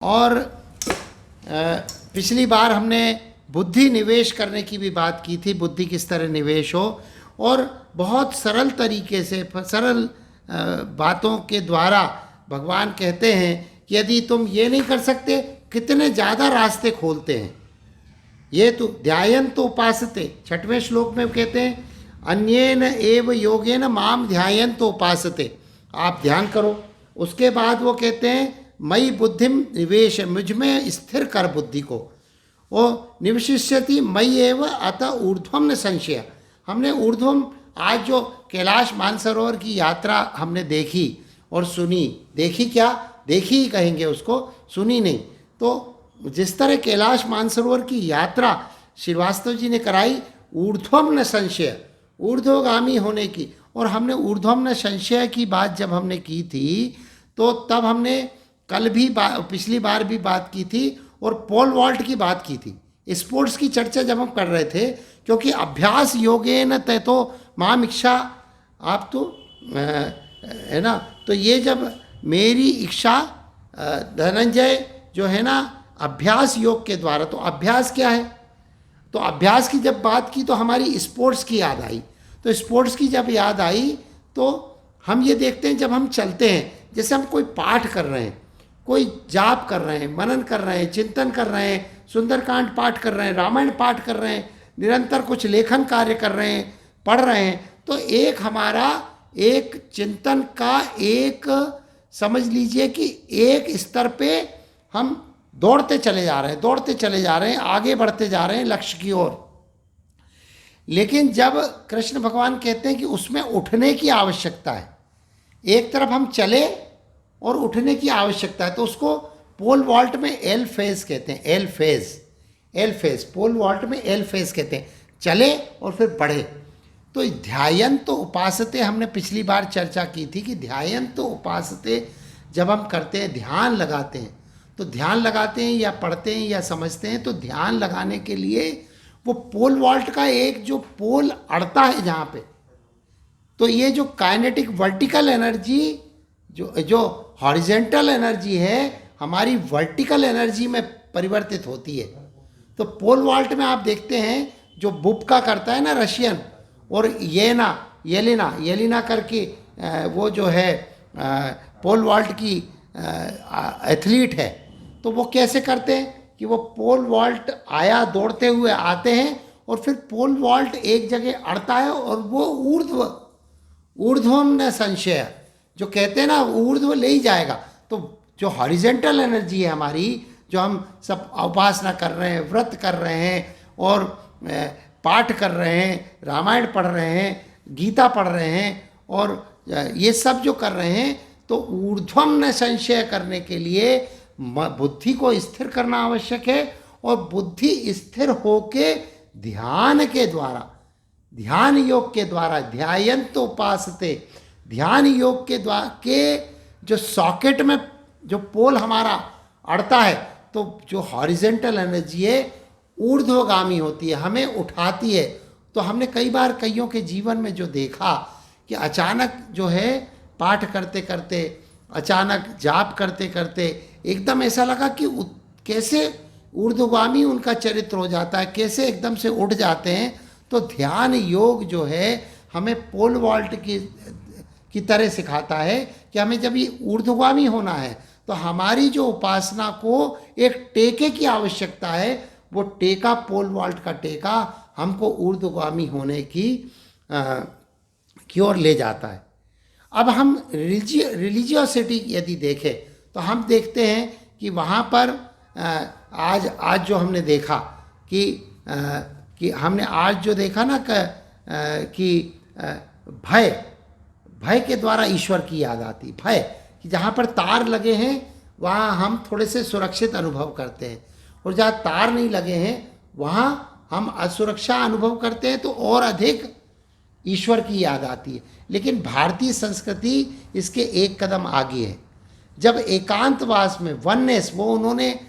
और पिछली बार हमने बुद्धि निवेश करने की भी बात की थी, बुद्धि किस तरह निवेश हो, और बहुत सरल तरीके से सरल बातों के द्वारा भगवान कहते हैं कि यदि तुम ये नहीं कर सकते, कितने ज़्यादा रास्ते खोलते हैं। ये तो ध्यायन तो उपासते, 6वें श्लोक में कहते हैं अन्येन एव योगेन माम ध्यायन तो उपासते, आप ध्यान करो। उसके बाद वो कहते हैं मई बुद्धिम निवेश, मुझ में स्थिर कर बुद्धि को। वो निवशिष्यति मई एव अतः ऊर्ध्वम न संशय। हमने ऊर्ध्वम, आज जो कैलाश मानसरोवर की यात्रा हमने देखी और सुनी, देखी क्या, देखी ही कहेंगे उसको, सुनी नहीं। तो जिस तरह कैलाश मानसरोवर की यात्रा श्रीवास्तव जी ने कराई, ऊर्ध्वम न संशय, ऊर्ध्वगामी होने की, और हमने ऊर्ध्वम न संशय की बात जब हमने की थी तो तब हमने कल भी पिछली बार भी बात की थी और पोल वॉल्ट की बात की थी। स्पोर्ट्स की चर्चा जब हम कर रहे थे, क्योंकि अभ्यास योगेन तय तो माम इच्छा, आप तो है ना, तो ये जब मेरी इच्छा धनंजय जो है ना, अभ्यास योग के द्वारा, तो अभ्यास क्या है, तो अभ्यास की जब बात की तो हमारी स्पोर्ट्स की याद आई। तो स्पोर्ट्स की जब याद आई तो हम ये देखते हैं जब हम चलते हैं, जैसे हम कोई पाठ कर रहे हैं, कोई जाप कर रहे हैं, मनन कर रहे हैं, चिंतन कर रहे हैं, सुंदरकांड पाठ कर रहे हैं, रामायण पाठ कर रहे हैं, निरंतर कुछ लेखन कार्य कर रहे हैं, पढ़ रहे हैं, तो एक हमारा एक चिंतन का एक, समझ लीजिए कि एक स्तर पे हम दौड़ते चले जा रहे हैं, दौड़ते चले जा रहे हैं, आगे बढ़ते जा रहे हैं लक्ष्य की ओर। लेकिन जब कृष्ण भगवान कहते हैं कि उसमें उठने की आवश्यकता है, एक तरफ हम चले और उठने की आवश्यकता है, तो उसको पोल वॉल्ट में एल फेज कहते हैं, L phase, L phase, pole vault में एल फेज कहते हैं, चले और फिर बढ़े। तो ध्यायन तो उपासते, हमने पिछली बार चर्चा की थी कि ध्यायन तो उपासते जब हम करते हैं, ध्यान लगाते हैं, तो ध्यान लगाते हैं या पढ़ते हैं या समझते हैं, तो ध्यान लगाने के लिए वो पोल वॉल्ट का एक जो पोल अड़ता है जहाँ पे, तो ये जो काइनेटिक वर्टिकल एनर्जी, जो हॉरिजेंटल एनर्जी है, हमारी वर्टिकल एनर्जी में परिवर्तित होती है। तो पोल वॉल्ट में आप देखते हैं जो बुबका करता है ना रशियन, और येलिना करके वो जो है पोल वॉल्ट की एथलीट है, तो वो कैसे करते हैं कि वो पोल वॉल्ट आया, दौड़ते हुए आते हैं और फिर पोल वॉल्ट एक जगह अड़ता है और वो ऊर्ध्वम न संशय, जो कहते हैं ना ऊर्ध्व ले ही जाएगा। तो जो हॉरिजेंटल एनर्जी है हमारी, जो हम सब उपासना कर रहे हैं, व्रत कर रहे हैं और पाठ कर रहे हैं, रामायण पढ़ रहे हैं, गीता पढ़ रहे हैं, और ये सब जो कर रहे हैं, तो ऊर्ध्वम न संशय करने के लिए बुद्धि को स्थिर करना आवश्यक है। और बुद्धि स्थिर होके ध्यान के द्वारा, ध्यान योग के द्वारा, ध्यायन तो उपासते, ध्यान योग के द्वारा के जो सॉकेट में जो पोल हमारा अड़ता है, तो जो हॉरिजेंटल एनर्जी है ऊर्ध्वगामी होती है, हमें उठाती है। तो हमने कई बार कईयों के जीवन में जो देखा कि अचानक जो है पाठ करते करते, अचानक जाप करते करते एकदम ऐसा लगा कि कैसे ऊर्ध्वगामी उनका चरित्र हो जाता है, कैसे एकदम से उठ जाते हैं। तो ध्यान योग जो है हमें पोल वॉल्ट की तरह सिखाता है कि हमें जब ये ऊर्ध्वगामी होना है तो हमारी जो उपासना को एक टेके की आवश्यकता है, वो टेका, पोल वॉल्ट का टेका हमको ऊर्ध्वगामी होने की ओर ले जाता है। अब हम रिलीजियोसिटी यदि देखें तो हम देखते हैं कि वहाँ पर आज जो हमने देखा कि हमने आज जो देखा ना कि भय के द्वारा ईश्वर की याद आती, भय कि जहाँ पर तार लगे हैं वहाँ हम थोड़े से सुरक्षित अनुभव करते हैं, और जहाँ तार नहीं लगे हैं वहाँ हम असुरक्षा अनुभव करते हैं, तो और अधिक ईश्वर की याद आती है। लेकिन भारतीय संस्कृति इसके एक कदम आगे है। जब एकांतवास में वननेस, वो उन्होंने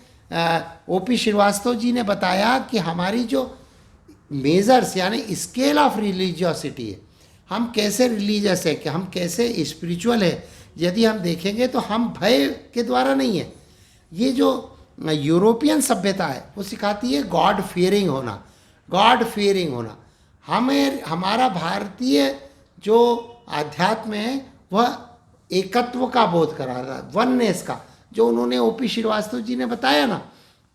ओपी श्रीवास्तव जी ने बताया कि हमारी जो मेजर्स यानी स्केल ऑफ रिलीजियोसिटी है, हम कैसे रिलीजियस है, कि हम कैसे स्पिरिचुअल है, यदि हम देखेंगे तो हम भय के द्वारा नहीं है, ये जो यूरोपियन सभ्यता है वो सिखाती है गॉड फियरिंग होना, गॉड फियरिंग होना। हमारा भारतीय जो आध्यात्म है वह एकत्व का बोध करा रहा है, वननेस का, जो उन्होंने ओपी श्रीवास्तव जी ने बताया ना।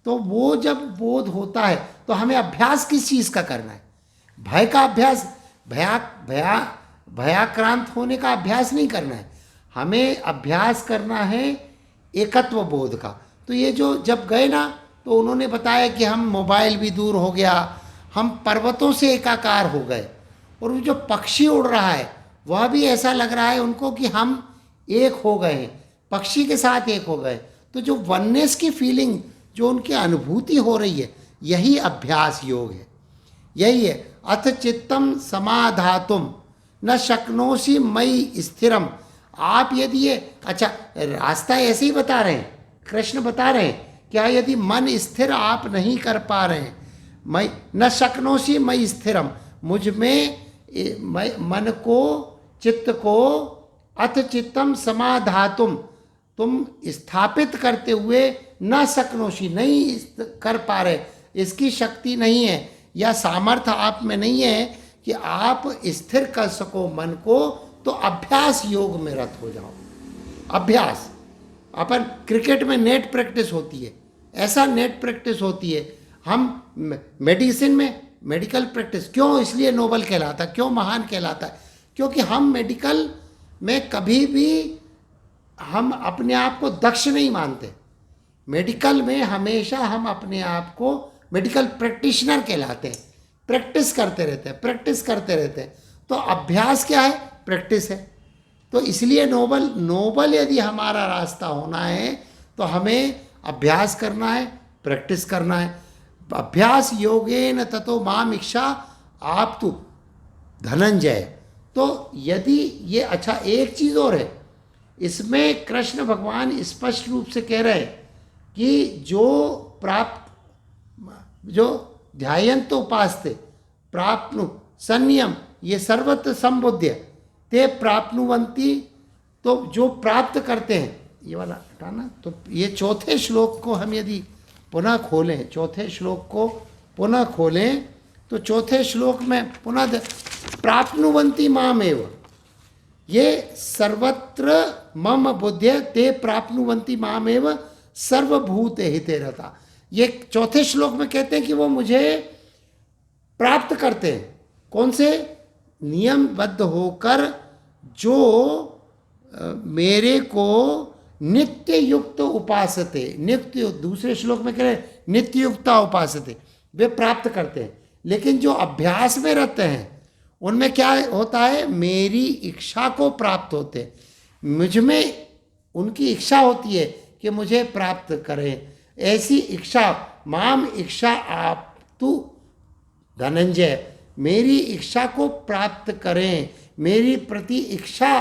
तो वो जब बोध होता है तो हमें अभ्यास किस चीज़ का करना है? भय का अभ्यास, भयाक्रांत होने का अभ्यास नहीं करना है, हमें अभ्यास करना है एकत्व बोध का। तो ये जो जब गए ना तो उन्होंने बताया कि हम मोबाइल भी दूर हो गया, हम पर्वतों से एकाकार हो गए, और वो जो पक्षी उड़ रहा है वह भी ऐसा लग रहा है उनको कि हम एक हो गए हैं, पक्षी के साथ एक हो गए। तो जो वननेस की फीलिंग, जो उनकी अनुभूति हो रही है, यही अभ्यास योग है, यही है। अथ चित्तम समाधातुम न शक्नोसी मई स्थिरम। आप यदि ये अच्छा रास्ता ऐसे ही बता रहे हैं, कृष्ण बता रहे हैं क्या, यदि मन स्थिर आप नहीं कर पा रहे हैं, मई न शक्नोसी मई स्थिरम, मुझ में मन को, चित्त को, अथ चित्तम समाधातुम, तुम स्थापित करते हुए, न शक्नोशी, नहीं कर पा रहे, इसकी शक्ति नहीं है या सामर्थ्य आप में नहीं है कि आप स्थिर कर सको मन को, तो अभ्यास योग में रत हो जाओ। अभ्यास, अपन क्रिकेट में नेट प्रैक्टिस होती है, ऐसा नेट प्रैक्टिस होती है। हम मेडिसिन में मेडिकल प्रैक्टिस क्यों इसलिए नोबल कहलाता, क्यों महान कहलाता है? क्योंकि हम मेडिकल में कभी भी हम अपने आप को दक्ष नहीं मानते। मेडिकल में हमेशा हम अपने आप को मेडिकल प्रैक्टिशनर कहलाते हैं, प्रैक्टिस करते रहते हैं, प्रैक्टिस करते रहते हैं। तो अभ्यास क्या है? प्रैक्टिस है। तो इसलिए नोबल यदि हमारा रास्ता होना है तो हमें अभ्यास करना है, प्रैक्टिस करना है। अभ्यास योगेन ततो माम इच्छा आप तु धनंजय। तो यदि ये अच्छा, एक चीज़ और है इसमें, कृष्ण भगवान स्पष्ट रूप से कह रहे हैं कि जो ध्यायंत उपास्ते प्राप्नु संयम ये सर्वत्र संबुद्ध ते प्राप्नुवंती। तो जो प्राप्त करते हैं, ये वाला हटाना। तो ये चौथे श्लोक को हम यदि पुनः खोलें, चौथे श्लोक को पुनः खोलें, तो चौथे श्लोक में पुनः प्राप्नुवंती मामेव, ये सर्वत्र मम बुद्ध्य ते प्राप्नुवंती मामेव सर्वभूत हिते रहता। ये चौथे श्लोक में कहते हैं कि वो मुझे प्राप्त करते हैं। कौन से? नियमबद्ध होकर, जो मेरे को नित्य युक्त उपासते, नित्य, दूसरे श्लोक में कह रहे नित्य युक्ता उपासते, वे प्राप्त करते हैं। लेकिन जो अभ्यास में रहते हैं उनमें क्या होता है? मेरी इच्छा को प्राप्त होते हैं, मुझ में उनकी इच्छा होती है कि मुझे प्राप्त करें। ऐसी इच्छा, माम इच्छा आप तू धनंजय, मेरी इच्छा को प्राप्त करें, मेरी प्रति इच्छा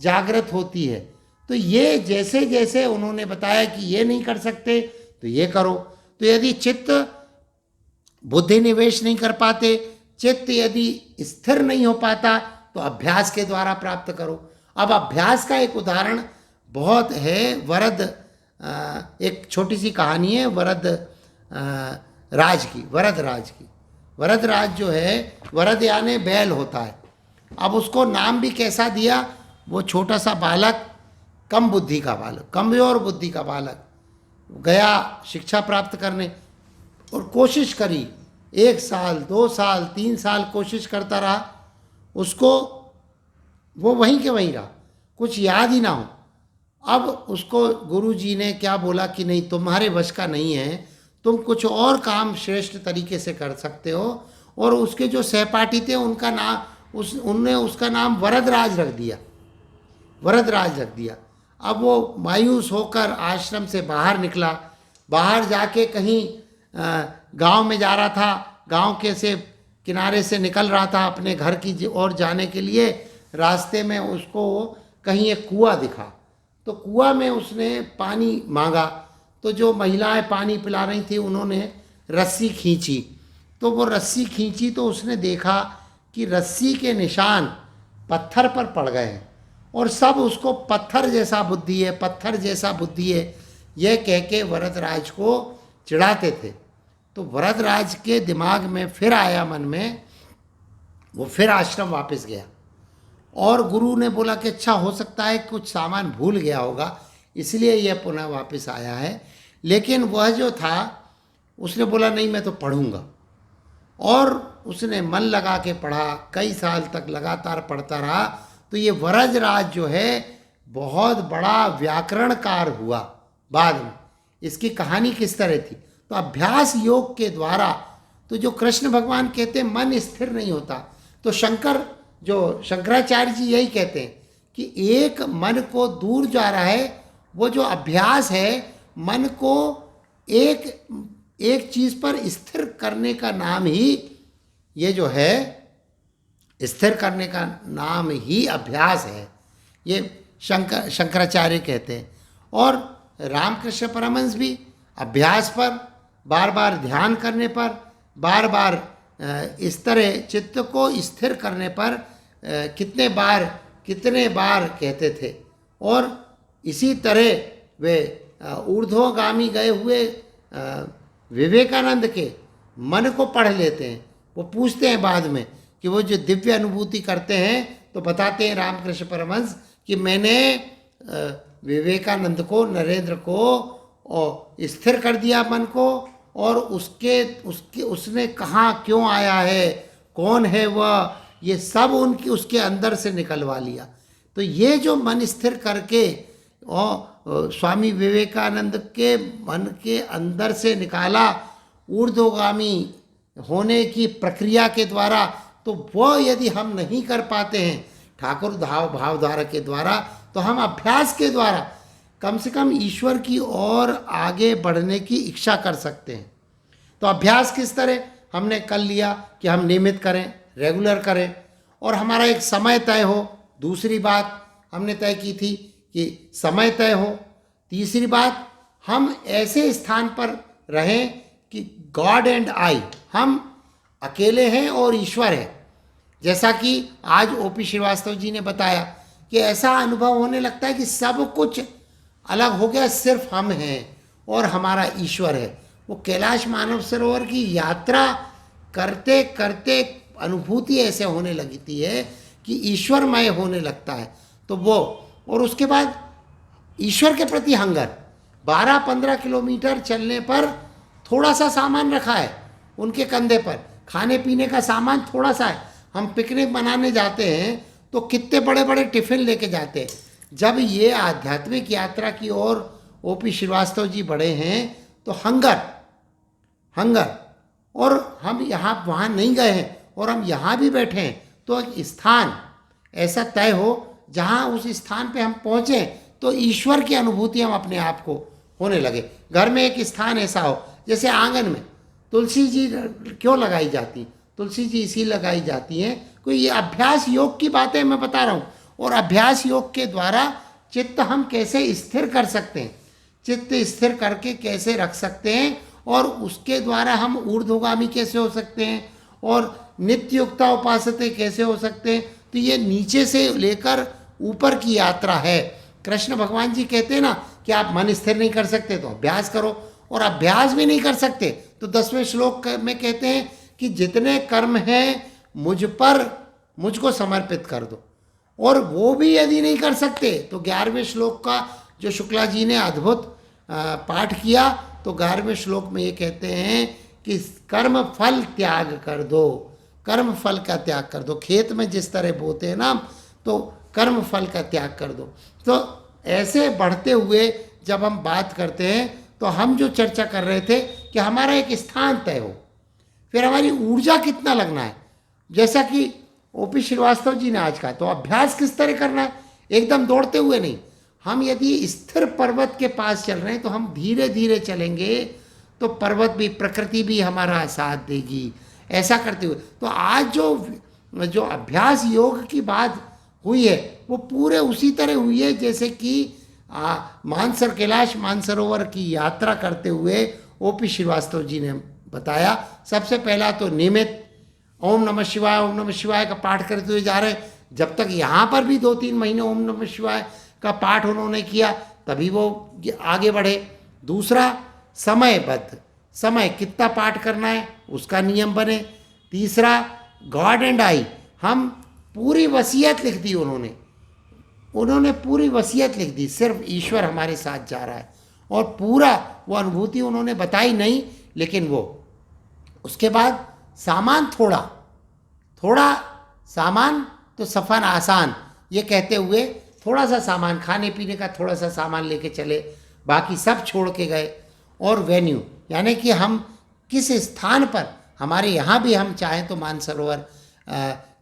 जागृत होती है। तो ये जैसे जैसे उन्होंने बताया कि ये नहीं कर सकते तो ये करो। तो यदि चित्त बुद्धि निवेश नहीं कर पाते, चित्त यदि स्थिर नहीं हो पाता, तो अभ्यास के द्वारा प्राप्त करो। अब अभ्यास का एक उदाहरण बहुत है, वरद, एक छोटी सी कहानी है वरद राज की, वरद राज की। वरद राज जो है, वरद यानी बैल होता है। अब उसको नाम भी कैसा दिया? वो छोटा सा बालक, कम बुद्धि का बालक, कमजोर बुद्धि का बालक गया शिक्षा प्राप्त करने और कोशिश करी, 1 साल 2 साल 3 साल कोशिश करता रहा, उसको वो वहीं के वहीं रहा, कुछ याद ही ना हो। अब उसको गुरुजी ने क्या बोला कि नहीं, तुम्हारे वश का नहीं है, तुम कुछ और काम श्रेष्ठ तरीके से कर सकते हो। और उसके जो सहपाठी थे उनका नाम उनने उसका नाम वरदराज रख दिया, वरदराज रख दिया। अब वो मायूस होकर आश्रम से बाहर निकला, बाहर जाके कहीं गांव में जा रहा था, गांव के से किनारे से निकल रहा था अपने घर की ओर जाने के लिए। रास्ते में उसको कहीं एक कुआं दिखा, तो कुआं में उसने पानी मांगा। तो जो महिलाएं पानी पिला रही थी उन्होंने रस्सी खींची, तो वो रस्सी खींची तो उसने देखा कि रस्सी के निशान पत्थर पर पड़ गए हैं, और सब उसको पत्थर जैसा बुद्धि है, पत्थर जैसा बुद्धि है, यह कह के वरदराज को चिढ़ाते थे। तो वरदराज के दिमाग में फिर आया, मन में, वो फिर आश्रम वापस गया और गुरु ने बोला कि अच्छा हो सकता है कुछ सामान भूल गया होगा, इसलिए यह पुनः वापस आया है। लेकिन वह जो था उसने बोला नहीं मैं तो पढ़ूंगा, और उसने मन लगा के पढ़ा, कई साल तक लगातार पढ़ता रहा। तो ये वरदराज जो है बहुत बड़ा व्याकरणकार हुआ बाद में। इसकी कहानी किस तरह थी, तो अभ्यास योग के द्वारा, तो जो कृष्ण भगवान कहते हैं मन स्थिर नहीं होता, तो शंकराचार्य जी यही कहते हैं कि एक मन को दूर जा रहा है, वो जो अभ्यास है मन को एक चीज़ पर स्थिर करने का नाम ही, ये जो है स्थिर करने का नाम ही अभ्यास है, ये शंकराचार्य कहते हैं। और रामकृष्ण परमहंस भी अभ्यास पर, बार बार ध्यान करने पर, बार बार इस तरह चित्त को स्थिर करने पर कितने बार कहते थे। और इसी तरह वे ऊर्ध्वगामी गए हुए विवेकानंद के मन को पढ़ लेते हैं। वो पूछते हैं बाद में कि वो जो दिव्य अनुभूति करते हैं, तो बताते हैं रामकृष्ण परमहंस कि मैंने विवेकानंद को, नरेंद्र को स्थिर कर दिया मन को, और उसने कहाँ क्यों आया है, कौन है वह, ये सब उसके अंदर से निकलवा लिया। तो ये जो मन स्थिर करके और स्वामी विवेकानंद के मन के अंदर से निकाला ऊर्ध्वगामी होने की प्रक्रिया के द्वारा, तो वह यदि हम नहीं कर पाते हैं ठाकुर भावधारा के द्वारा, तो हम अभ्यास के द्वारा कम से कम ईश्वर की ओर आगे बढ़ने की इच्छा कर सकते हैं। तो अभ्यास किस तरह, हमने कल लिया कि हम नियमित करें, रेगुलर करें, और हमारा एक समय तय हो। दूसरी बात हमने तय की थी कि समय तय हो। तीसरी बात, हम ऐसे स्थान पर रहें कि गॉड एंड आई, हम अकेले हैं और ईश्वर है। जैसा कि आज ओपी श्रीवास्तव जी ने बताया कि ऐसा अनुभव होने लगता है कि सब कुछ अलग हो गया, सिर्फ हम हैं और हमारा ईश्वर है। वो कैलाश मानव सरोवर की यात्रा करते करते अनुभूति ऐसे होने लगती है कि ईश्वरमय होने लगता है। तो वो, और उसके बाद ईश्वर के प्रति हंगर, 12-15 किलोमीटर चलने पर थोड़ा सा सामान रखा है उनके कंधे पर, खाने पीने का सामान थोड़ा सा है। हम पिकनिक मनाने जाते हैं तो कितने बड़े बड़े टिफ़िन लेके जाते हैं। जब ये आध्यात्मिक यात्रा की ओर ओपी श्रीवास्तव जी बढ़े हैं तो हंगर, और हम यहाँ वहाँ नहीं गए हैं और हम यहाँ भी बैठे हैं, तो एक स्थान ऐसा तय हो जहाँ उस स्थान पे हम पहुँचें तो ईश्वर की अनुभूति हम अपने आप को होने लगे। घर में एक स्थान ऐसा हो, जैसे आंगन में तुलसी जी क्यों लगाई जाती, तुलसी जी इसी लगाई जाती हैं, कोई ये अभ्यास योग की बातें मैं बता रहा हूँ। और अभ्यास योग के द्वारा चित्त हम कैसे स्थिर कर सकते हैं, चित्त स्थिर करके कैसे रख सकते हैं, और उसके द्वारा हम ऊर्ध्वगामी कैसे हो सकते हैं, और नित्ययुक्ता उपासते कैसे हो सकते हैं। तो ये नीचे से लेकर ऊपर की यात्रा है। कृष्ण भगवान जी कहते हैं ना कि आप मन स्थिर नहीं कर सकते तो अभ्यास करो, और अभ्यास भी नहीं कर सकते तो 10वें श्लोक में कहते हैं कि जितने कर्म हैं मुझको समर्पित कर दो। और वो भी यदि नहीं कर सकते तो 11वें श्लोक का जो शुक्ला जी ने अद्भुत पाठ किया, तो 11वें श्लोक में ये कहते हैं कि कर्म फल त्याग कर दो, कर्म फल का त्याग कर दो। खेत में जिस तरह बोते हैं ना, तो कर्म फल का त्याग कर दो। तो ऐसे बढ़ते हुए जब हम बात करते हैं तो हम जो चर्चा कर रहे थे कि हमारा एक स्थान तय हो, फिर हमारी ऊर्जा कितना लगना है, जैसा कि ओपी श्रीवास्तव जी ने आज कहा। तो अभ्यास किस तरह करना है, एकदम दौड़ते हुए नहीं। हम यदि स्थिर पर्वत के पास चल रहे हैं तो हम धीरे धीरे चलेंगे, तो पर्वत भी, प्रकृति भी हमारा साथ देगी। ऐसा करते हुए तो आज जो अभ्यास योग की बात हुई है वो पूरे उसी तरह हुई है जैसे कि कैलाश मानसरोवर की यात्रा करते हुए ओपी श्रीवास्तव जी ने बताया। सबसे पहला तो नियमित ओम नमः शिवाय का पाठ करते हुए जा रहे हैं। जब तक यहाँ पर भी 2-3 महीने ओम नमः शिवाय का पाठ उन्होंने किया तभी वो आगे बढ़े। दूसरा समयबद्ध, समय कितना पाठ करना है उसका नियम बने। तीसरा गॉड एंड आई, हम पूरी वसीयत लिख दी उन्होंने पूरी वसीयत लिख दी, सिर्फ ईश्वर हमारे साथ जा रहा है और पूरा वो अनुभूति उन्होंने बताई नहीं, लेकिन वो उसके बाद सामान थोड़ा सामान तो सफ़र आसान, ये कहते हुए थोड़ा सा सामान, खाने पीने का थोड़ा सा सामान लेके चले, बाकी सब छोड़ के गए। और वेन्यू यानी कि हम किस स्थान पर, हमारे यहाँ भी हम चाहें तो मानसरोवर,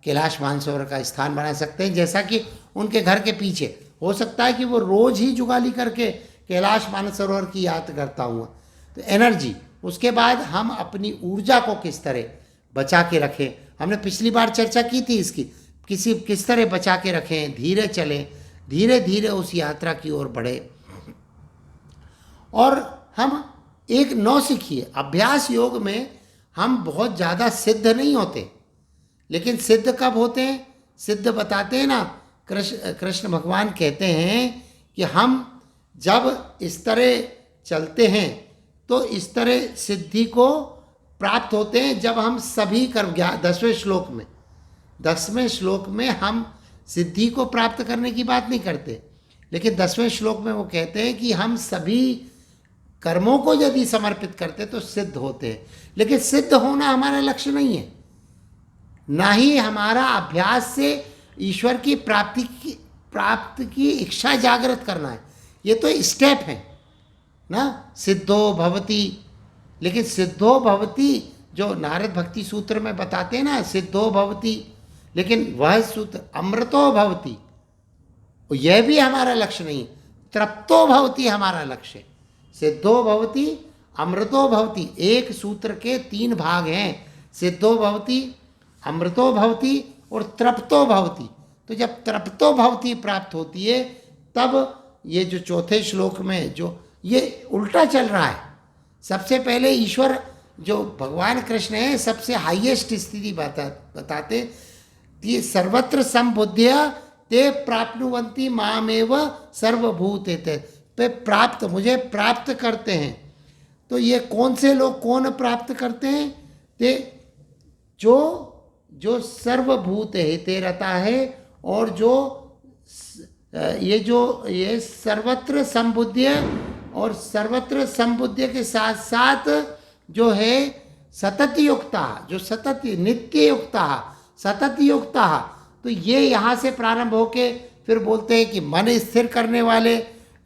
कैलाश मानसरोवर का स्थान बना सकते हैं, जैसा कि उनके घर के पीछे हो सकता है कि वो रोज़ ही जुगाली करके कैलाश मानसरोवर की याद करता हुआ, तो एनर्जी। उसके बाद हम अपनी ऊर्जा को किस तरह बचा के रखें, हमने पिछली बार चर्चा की थी इसकी, किस तरह बचा के रखें, धीरे चलें, धीरे धीरे उस यात्रा की ओर बढ़े। और हम एक नौ सीखिए, अभ्यास योग में हम बहुत ज़्यादा सिद्ध नहीं होते, लेकिन सिद्ध कब होते हैं, सिद्ध बताते हैं ना, कृष्ण भगवान कहते हैं कि हम जब इस तरह चलते हैं तो इस तरह सिद्धि को प्राप्त होते हैं, जब हम सभी कर्म, 10वें श्लोक में हम सिद्धि को प्राप्त करने की बात नहीं करते, लेकिन 10वें श्लोक में वो कहते हैं कि हम सभी कर्मों को यदि समर्पित करते तो सिद्ध होते हैं। लेकिन सिद्ध होना हमारा लक्ष्य नहीं है, ना ही हमारा अभ्यास से ईश्वर की प्राप्ति की इच्छा जागृत करना है, ये तो स्टेप है ना, सिद्धो भवति। लेकिन सिद्धो भवति जो नारद भक्ति सूत्र में बताते हैं ना, सिद्धो भवति, लेकिन वह सूत्र अमृतो भवति, यह भी हमारा लक्ष्य नहीं, तृप्तो भवति हमारा लक्ष्य। सिद्धो भवति, अमृतो भवति, एक सूत्र के 3 भाग हैं, सिद्धो भवति, अमृतो भवति और तृप्तो भवति। तो जब तृप्तो भवति प्राप्त होती है तब ये जो चौथे श्लोक में जो ये उल्टा चल रहा है, सबसे पहले ईश्वर जो भगवान कृष्ण है सबसे हाईएस्ट स्थिति बताते कि सर्वत्र संबुद्ध्य ते प्राप्नुवन्ति मामेव सर्वभूतेते, पे प्राप्त, मुझे प्राप्त करते हैं। तो ये कौन से लोग कौन प्राप्त करते हैं, ते जो सर्वभूत हिते रहता है और ये सर्वत्र संबुद्ध्य, और सर्वत्र संबुद्ध्य के साथ साथ जो है सतत युक्ता, जो सतत नित्य युक्ता, सतत युक्ता, तो ये यहाँ से प्रारंभ होके फिर बोलते हैं कि मन स्थिर करने वाले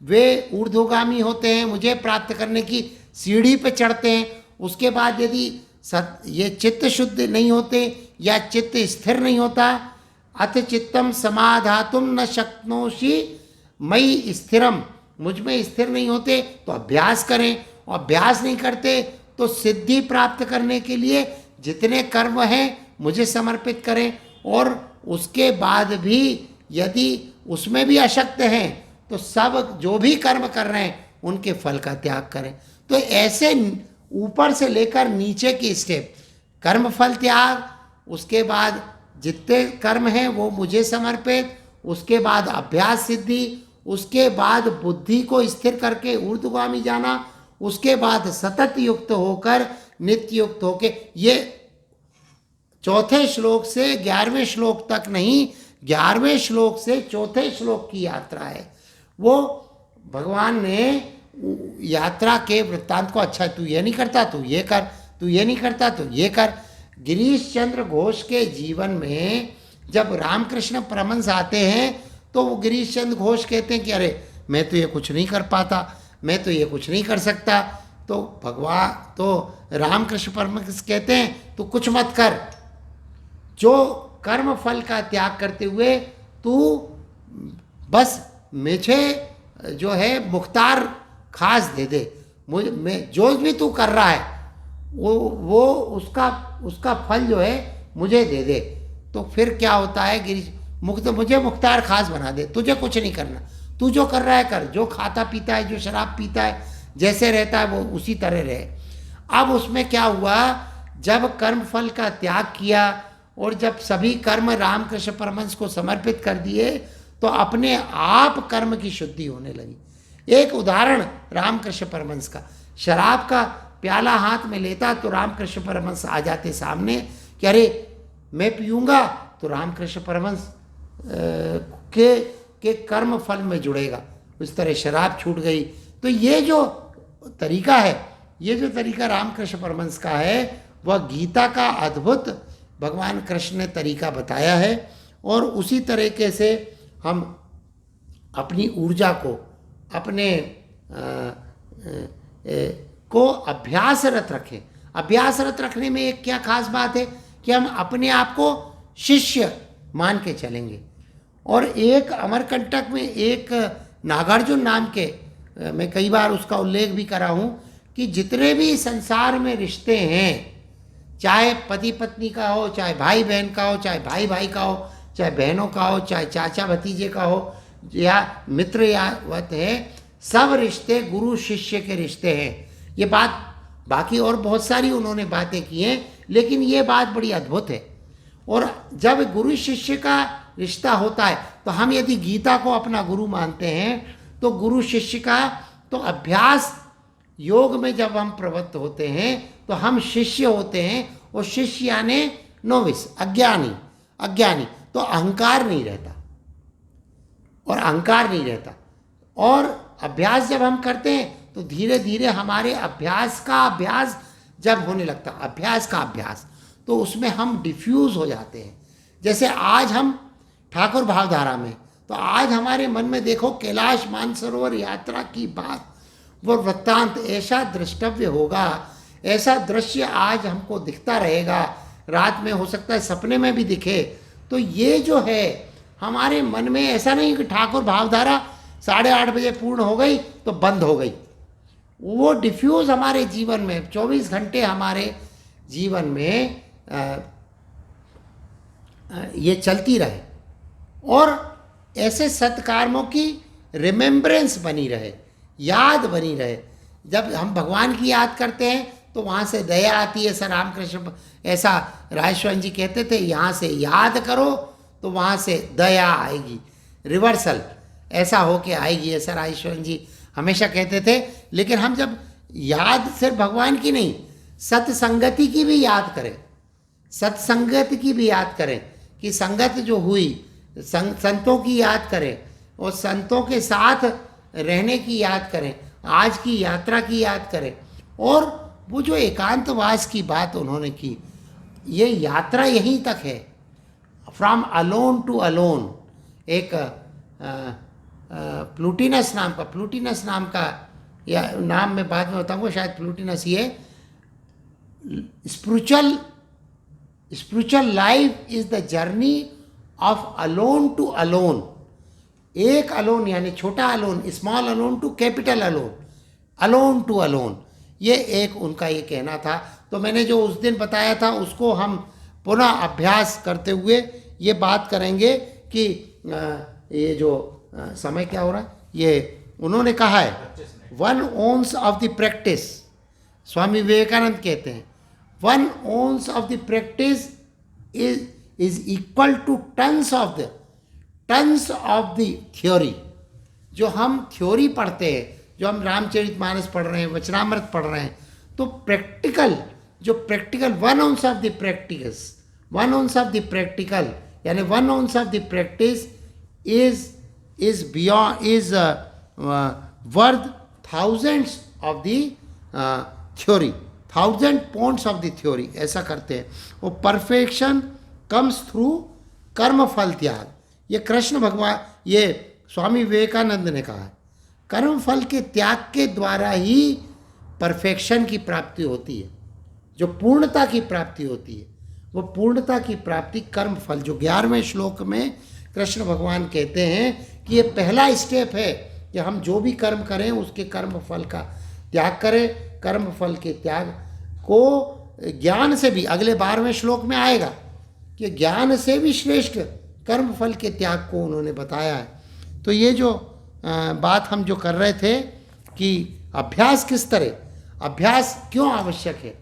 वे ऊर्ध्वगामी होते हैं, मुझे प्राप्त करने की सीढ़ी पे चढ़ते हैं। उसके बाद यदि ये चित्त शुद्ध नहीं होते या चित्त स्थिर नहीं होता, अथ चित्तम समाधातुम न शक्नोषि मयि स्थिरम, मुझ में स्थिर नहीं होते तो अभ्यास करें, और अभ्यास नहीं करते तो सिद्धि प्राप्त करने के लिए जितने कर्म हैं मुझे समर्पित करें, और उसके बाद भी यदि उसमें भी अशक्त हैं तो सब जो भी कर्म कर रहे हैं उनके फल का त्याग करें। तो ऐसे ऊपर से लेकर नीचे की स्टेप, कर्म फल त्याग, उसके बाद जितने कर्म हैं वो मुझे समर्पित, उसके बाद अभ्यास सिद्धि, उसके बाद बुद्धि को स्थिर करके ऊर्ध्वगामी जाना, उसके बाद सतत युक्त होकर नित्य युक्त होके, ये चौथे श्लोक से 11वें श्लोक तक नहीं, 11वें श्लोक से चौथे श्लोक की यात्रा है। वो भगवान ने यात्रा के वृत्तांत को, अच्छा तू ये नहीं करता तू ये कर, तू ये नहीं करता तू ये कर। गिरीश चंद्र घोष के जीवन में जब रामकृष्ण परमहंस आते हैं तो वो गिरीश चंद्र घोष कहते हैं कि अरे मैं तो ये कुछ नहीं कर पाता, मैं तो ये कुछ नहीं कर सकता। तो भगवान, तो रामकृष्ण परमहंस कहते हैं तू कुछ मत कर, जो कर्म फल का त्याग करते हुए तू बस मुझे जो है मुख्तार खास दे दे, मैं जो भी तू कर रहा है वो उसका फल जो है मुझे दे दे। तो फिर क्या होता है, गिरीश मुझे मुख्तार खास बना दे, तुझे कुछ नहीं करना, तू जो कर रहा है कर, जो खाता पीता है, जो शराब पीता है, जैसे रहता है वो उसी तरह रहे। अब उसमें क्या हुआ, जब कर्म फल का त्याग किया और जब सभी कर्म रामकृष्ण परमहंस को समर्पित कर दिए तो अपने आप कर्म की शुद्धि होने लगी। एक उदाहरण रामकृष्ण परमहंस का, शराब का प्याला हाथ में लेता तो रामकृष्ण परमहंस आ जाते सामने कि अरे मैं पीऊँगा तो रामकृष्ण परमहंस के कर्म फल में जुड़ेगा, उस तरह शराब छूट गई। तो ये जो तरीका है, ये जो तरीका रामकृष्ण परमहंस का है, वह गीता का अद्भुत भगवान कृष्ण ने तरीका बताया है। और उसी तरीके से हम अपनी ऊर्जा को, अपने को अभ्यासरत रखें। अभ्यासरत रखने में एक क्या खास बात है कि हम अपने आप को शिष्य मान के चलेंगे। और एक अमरकंटक में एक नागार्जुन नाम के, मैं कई बार उसका उल्लेख भी करा हूँ कि जितने भी संसार में रिश्ते हैं, चाहे पति पत्नी का हो, चाहे भाई बहन का हो, चाहे भाई भाई का हो, चाहे बहनों का हो, चाहे चाचा भतीजे का हो, या मित्र या वत है, सब रिश्ते गुरु शिष्य के रिश्ते हैं। ये बात, बाकी और बहुत सारी उन्होंने बातें की हैं, लेकिन ये बात बड़ी अद्भुत है। और जब गुरु शिष्य का रिश्ता होता है तो हम यदि गीता को अपना गुरु मानते हैं तो गुरु शिष्य का तो अभ्यास योग में जब हम प्रवृत्त होते हैं तो हम शिष्य होते हैं। और शिष्य यानी नोविस, अज्ञानी, तो अहंकार नहीं रहता, और अहंकार नहीं रहता। और अभ्यास जब हम करते हैं तो धीरे धीरे हमारे अभ्यास का अभ्यास जब होने लगता, अभ्यास का अभ्यास, तो उसमें हम डिफ्यूज हो जाते हैं। जैसे आज हम ठाकुर भावधारा में, तो आज हमारे मन में देखो कैलाश मानसरोवर यात्रा की बात, वो वृत्तांत ऐसा दृष्टव्य होगा, ऐसा दृश्य आज हमको दिखता रहेगा, रात में हो सकता है सपने में भी दिखे। तो ये जो है हमारे मन में, ऐसा नहीं कि ठाकुर भावधारा 8:30 बजे पूर्ण हो गई तो बंद हो गई, वो डिफ्यूज हमारे जीवन में 24 घंटे हमारे जीवन में ये चलती रहे, और ऐसे सत्कर्मों की रिमेम्बरेंस बनी रहे, याद बनी रहे। जब हम भगवान की याद करते हैं तो वहाँ से दया आती है। ऐसा रामकृष्ण, ऐसा राजेश्वर जी कहते थे, यहाँ से याद करो तो वहाँ से दया आएगी, रिवर्सल ऐसा हो के आएगी, ऐसा राजेश्वर जी हमेशा कहते थे। लेकिन हम जब याद सिर्फ भगवान की नहीं, सत्संगति की भी याद करें, सत्संगत की भी याद करें कि संगत जो हुई, संतों की याद करें, और संतों के साथ रहने की याद करें, आज की यात्रा की याद करें। और वो जो एकांतवास की बात उन्होंने की, ये यात्रा यहीं तक है, फ्रॉम अलोन टू अलोन। एक प्लूटिनस नाम का, या नाम मैं बाद में बताऊंगा, शायद प्लूटिनस ही है। Spiritual life is the journey of alone to alone. एक अलोन यानी छोटा alone, small alone to capital alone, alone to alone, ये एक उनका ये कहना था। तो मैंने जो उस दिन बताया था उसको हम पुनः अभ्यास करते हुए ये बात करेंगे कि ये जो समय क्या हो रहा है, ये उन्होंने कहा है, one ounce of the practice, Swami Vivekananda कहते हैं, one ounce of the practice is equal to tons of the theory. जो हम थ्योरी पढ़ते हैं, जो हम रामचरितमानस पढ़ रहे हैं, वचनामृत पढ़ रहे हैं, तो प्रैक्टिकल, जो practical one ounce of the practical यानी one ounce of the practice is beyond, is worth thousands of the theory, 1000 points of the theory, ऐसा करते हैं। वो परफेक्शन कम्स थ्रू कर्म फल त्याग। ये कृष्ण भगवान, ये स्वामी विवेकानंद ने कहा है, कर्म फल के त्याग के द्वारा ही परफेक्शन की प्राप्ति होती है, जो पूर्णता की प्राप्ति होती है। वो पूर्णता की प्राप्ति कर्म फल, जो 11वें श्लोक में कृष्ण भगवान कहते हैं कि ये पहला स्टेप है कि हम जो भी कर्म करें उसके कर्म फल का त्याग करें। कर्म फल के त्याग को ज्ञान से भी, अगले 12वें श्लोक में आएगा कि ज्ञान से भी श्रेष्ठ कर्म फल के त्याग को उन्होंने बताया है। तो ये जो बात हम जो कर रहे थे कि अभ्यास किस तरह, अभ्यास क्यों आवश्यक है,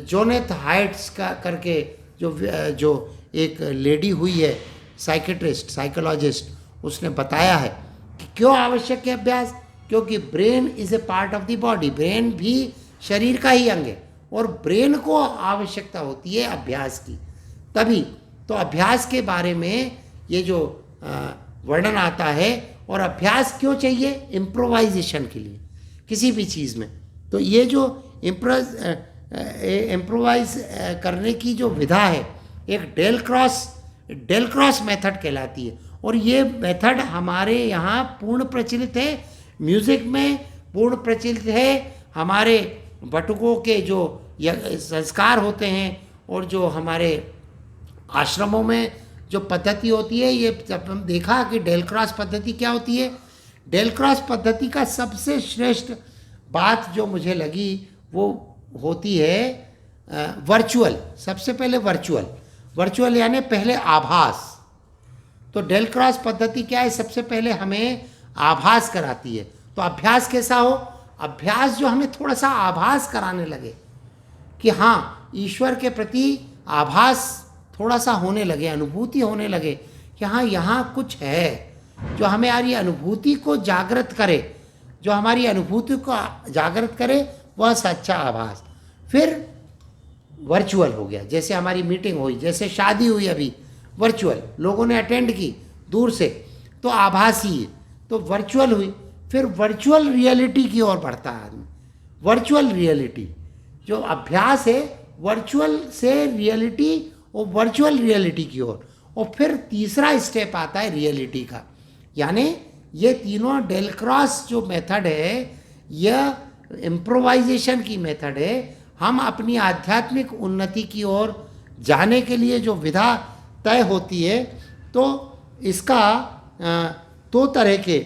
जोनेथ हाइट्स का करके जो एक लेडी हुई है, साइकेट्रिस्ट, साइकोलॉजिस्ट, उसने बताया है कि क्यों आवश्यक है अभ्यास। क्योंकि brain is a part of the body, brain भी शरीर का ही अंग है और ब्रेन को आवश्यकता होती है अभ्यास की। तभी तो अभ्यास के बारे में ये जो वर्णन आता है। और अभ्यास क्यों चाहिए? इम्प्रोवाइजेशन के लिए किसी भी चीज़ में। तो ये जो इम्प्रोवाइज करने की जो विधा है एक डेल क्रॉस मेथड कहलाती है। और ये मेथड हमारे यहाँ पूर्ण प्रचलित है, म्यूज़िक में पूर्ण प्रचलित है। हमारे बटुकों के जो संस्कार होते हैं और जो हमारे आश्रमों में जो पद्धति होती है, ये जब हम देखा कि डेल क्रॉस पद्धति क्या होती है, डेल क्रॉस पद्धति का सबसे श्रेष्ठ बात जो मुझे लगी वो होती है वर्चुअल। सबसे पहले वर्चुअल यानी पहले आभास। तो डेल क्रॉस पद्धति क्या है? सबसे पहले हमें आभास कराती है। तो अभ्यास कैसा हो? अभ्यास जो हमें थोड़ा सा आभास कराने लगे कि हाँ, ईश्वर के प्रति आभास थोड़ा सा होने लगे, अनुभूति होने लगे कि हाँ, यहाँ कुछ है जो हमें हमारी अनुभूति को जागृत करे, जो हमारी अनुभूति को जागृत करे, वह सच्चा आभास। फिर वर्चुअल हो गया, जैसे हमारी मीटिंग हुई, जैसे शादी हुई अभी वर्चुअल, लोगों ने अटेंड की दूर से, तो आभासी है। तो वर्चुअल हुई, फिर वर्चुअल रियलिटी की ओर बढ़ता है आदमी। वर्चुअल रियलिटी जो अभ्यास है, वर्चुअल से रियलिटी और वर्चुअल रियलिटी की ओर। और फिर तीसरा स्टेप आता है रियलिटी का। यानी ये तीनों डेल क्रॉस जो मेथड है, यह इम्प्रोवाइजेशन की मेथड है। हम अपनी आध्यात्मिक उन्नति की ओर जाने के लिए जो विधा तय होती है, तो इसका दो तरह के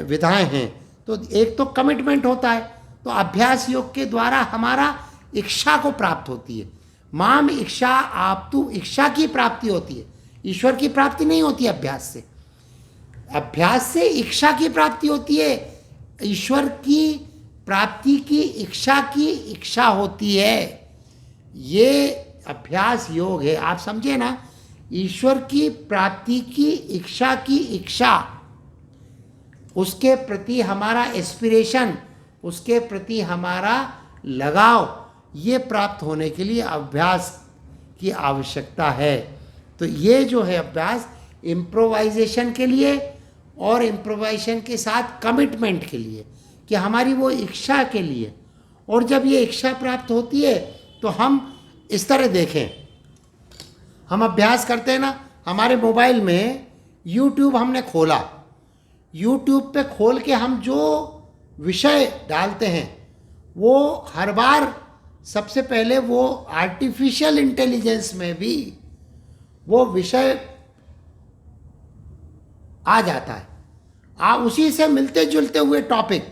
विधाएं हैं। तो एक तो कमिटमेंट होता है, तो अभ्यास योग के द्वारा हमारा इच्छा को प्राप्त होती है। माम इच्छा आप्तु, इच्छा की प्राप्ति होती है, ईश्वर की प्राप्ति नहीं होती अभ्यास से। अभ्यास से इच्छा की प्राप्ति होती है, ईश्वर की प्राप्ति की इच्छा होती है। ये अभ्यास योग है, आप समझे ना। ईश्वर की प्राप्ति की इच्छा, उसके प्रति हमारा एस्पिरेशन, उसके प्रति हमारा लगाव, ये प्राप्त होने के लिए अभ्यास की आवश्यकता है। तो ये जो है अभ्यास इम्प्रोवाइजेशन के लिए और इम्प्रोवाइजेशन के साथ कमिटमेंट के लिए, कि हमारी वो इच्छा के लिए। और जब ये इच्छा प्राप्त होती है तो हम इस तरह देखें, हम अभ्यास करते हैं ना, हमारे मोबाइल में YouTube हमने खोला, YouTube पे खोल के हम जो विषय डालते हैं वो हर बार सबसे पहले वो आर्टिफिशियल इंटेलिजेंस में भी वो विषय आ जाता है। आप उसी से मिलते जुलते हुए टॉपिक,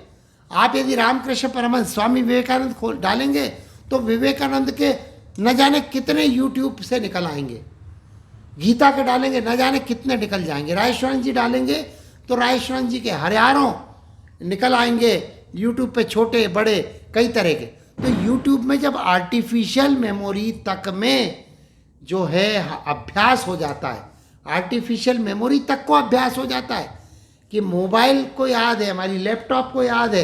आप यदि रामकृष्ण परमहंस स्वामी विवेकानंद खोल डालेंगे तो विवेकानंद के न जाने कितने यूट्यूब से निकल आएंगे, गीता के डालेंगे न जाने कितने निकल जाएंगे, राजेश्वरन जी डालेंगे तो राजेश्वरन जी के हजारों निकल आएंगे यूट्यूब पे, छोटे बड़े कई तरह के। तो यूट्यूब में जब आर्टिफिशियल मेमोरी तक में जो है अभ्यास हो जाता है, आर्टिफिशियल मेमोरी तक को अभ्यास हो जाता है कि मोबाइल को याद है, हमारी लैपटॉप को याद है,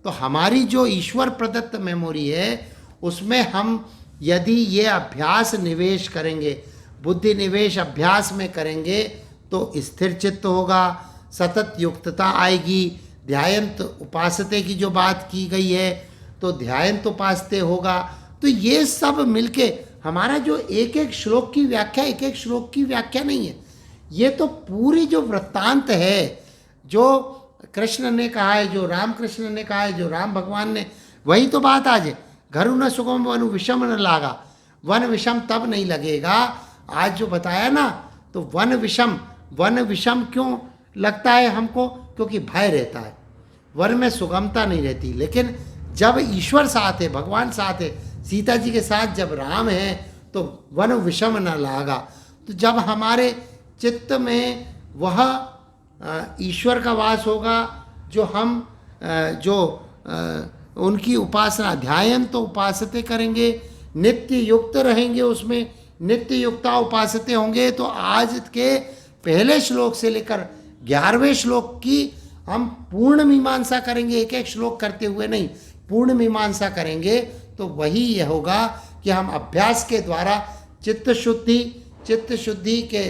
तो हमारी जो ईश्वर प्रदत्त मेमोरी है उसमें हम यदि ये अभ्यास निवेश करेंगे, बुद्धि निवेश अभ्यास में करेंगे तो स्थिर चित्त होगा, सतत युक्तता आएगी। ध्यायंत उपासते की जो बात की गई है तो ध्यायंत उपासते होगा। तो ये सब मिलके हमारा जो एक एक श्लोक की व्याख्या, एक एक श्लोक की व्याख्या नहीं है, ये तो पूरी जो वृत्तांत है, जो कृष्ण ने कहा है, जो रामकृष्ण ने कहा है, जो राम भगवान ने, वही तो बात आज है। घरु न सुगम वनु विषम न लागा, वन विषम तब नहीं लगेगा। आज जो बताया ना, तो वन विषम क्यों लगता है हमको? क्योंकि भय रहता है, वन में सुगमता नहीं रहती। लेकिन जब ईश्वर साथ है, भगवान साथ है, सीता जी के साथ जब राम है तो वन विषम न लागा। तो जब हमारे चित्त में वह ईश्वर का वास होगा, जो हम उनकी उपासना, ध्यान तो उपासते करेंगे, नित्य युक्त रहेंगे, उसमें नित्य युक्ता उपासते होंगे। तो आज के पहले श्लोक से लेकर 11वें श्लोक की हम पूर्ण मीमांसा करेंगे, एक एक श्लोक करते हुए नहीं, पूर्ण मीमांसा करेंगे, तो वही यह होगा कि हम अभ्यास के द्वारा चित्त शुद्धि के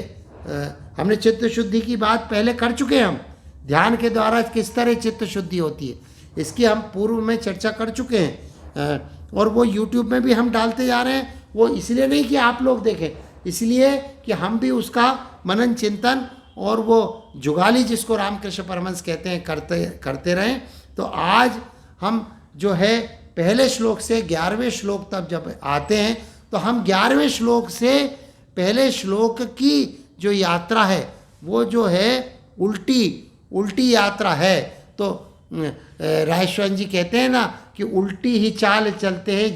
हमने चित्त शुद्धि की बात पहले कर चुके हैं। हम ध्यान के द्वारा किस तरह चित्त शुद्धि होती है इसकी हम पूर्व में चर्चा कर चुके हैं, और वो YouTube में भी हम डालते जा रहे हैं। वो इसलिए नहीं कि आप लोग देखें, इसलिए कि हम भी उसका मनन चिंतन और वो जुगाली जिसको रामकृष्ण परमहंस कहते हैं करते रहें। तो आज हम जो है पहले श्लोक से 11वें श्लोक तक जब आते हैं तो हम 11वें श्लोक से पहले श्लोक की जो यात्रा है वो जो है उल्टी यात्रा है। तो रायश्वन जी कहते हैं ना कि उल्टी ही चाल चलते हैं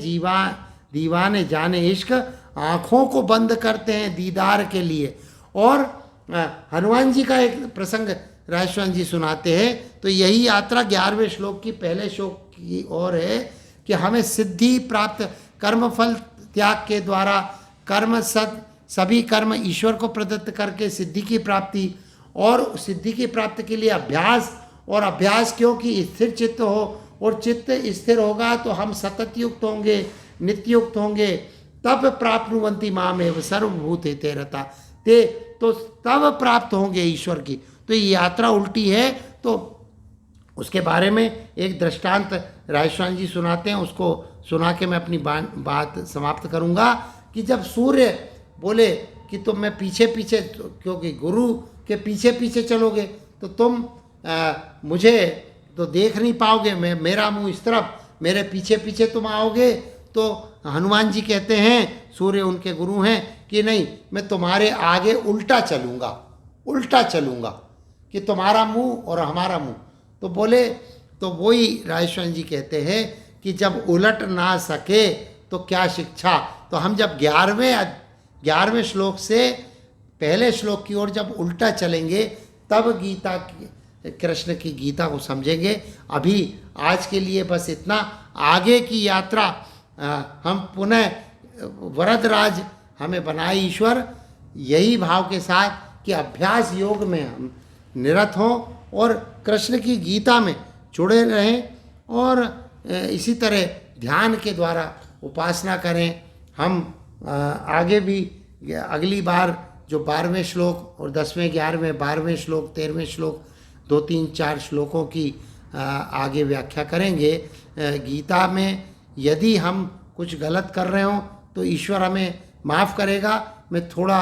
दीवाने जाने इश्क, आँखों को बंद करते हैं दीदार के लिए। और हनुमान जी का एक प्रसंग रायश्वन जी सुनाते हैं। तो यही यात्रा 11वें श्लोक की पहले श्लोक की ओर है कि हमें सिद्धि प्राप्त, कर्मफल त्याग के द्वारा सभी कर्म ईश्वर को प्रदत्त करके सिद्धि की प्राप्ति, और सिद्धि की प्राप्ति के लिए अभ्यास, और अभ्यास क्योंकि स्थिर चित्त हो, और चित्त स्थिर होगा तो हम सतत युक्त होंगे, नित्य युक्त होंगे, तब प्राप्नुवन्ति मामेव सर्वभूते रता ते, तो तब प्राप्त होंगे ईश्वर की। तो ये यात्रा उल्टी है। तो उसके बारे में एक दृष्टांत रायश्वान जी सुनाते हैं, उसको सुना के मैं अपनी बात समाप्त करूंगा। कि जब सूर्य बोले कि तुम मैं पीछे क्योंकि गुरु के पीछे चलोगे तो तुम मुझे तो देख नहीं पाओगे, मेरा मुंह इस तरफ, मेरे पीछे तुम आओगे। तो हनुमान जी कहते हैं, सूर्य उनके गुरु हैं, कि नहीं, मैं तुम्हारे आगे उल्टा चलूँगा कि तुम्हारा मुंह और हमारा मुंह। तो बोले, तो वही रायश्वन जी कहते हैं कि जब उलट ना सके तो क्या शिक्षा। तो हम जब 11वें श्लोक से पहले श्लोक की ओर जब उल्टा चलेंगे तब कृष्ण की गीता को समझेंगे। अभी आज के लिए बस इतना। आगे की यात्रा हम पुनः वरदराज हमें बनाए ईश्वर, यही भाव के साथ कि अभ्यास योग में हम निरत हों और कृष्ण की गीता में जुड़े रहें, और इसी तरह ध्यान के द्वारा उपासना करें। हम आगे भी अगली बार जो 12वें श्लोक और 10वें 11वें 12वें श्लोक 13वें श्लोक 2 3 4 श्लोकों की आगे व्याख्या करेंगे। गीता में यदि हम कुछ गलत कर रहे हों तो ईश्वर हमें माफ़ करेगा। मैं थोड़ा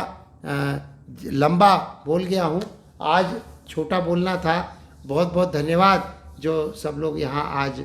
लंबा बोल गया हूँ, आज छोटा बोलना था। बहुत बहुत धन्यवाद जो सब लोग यहाँ आज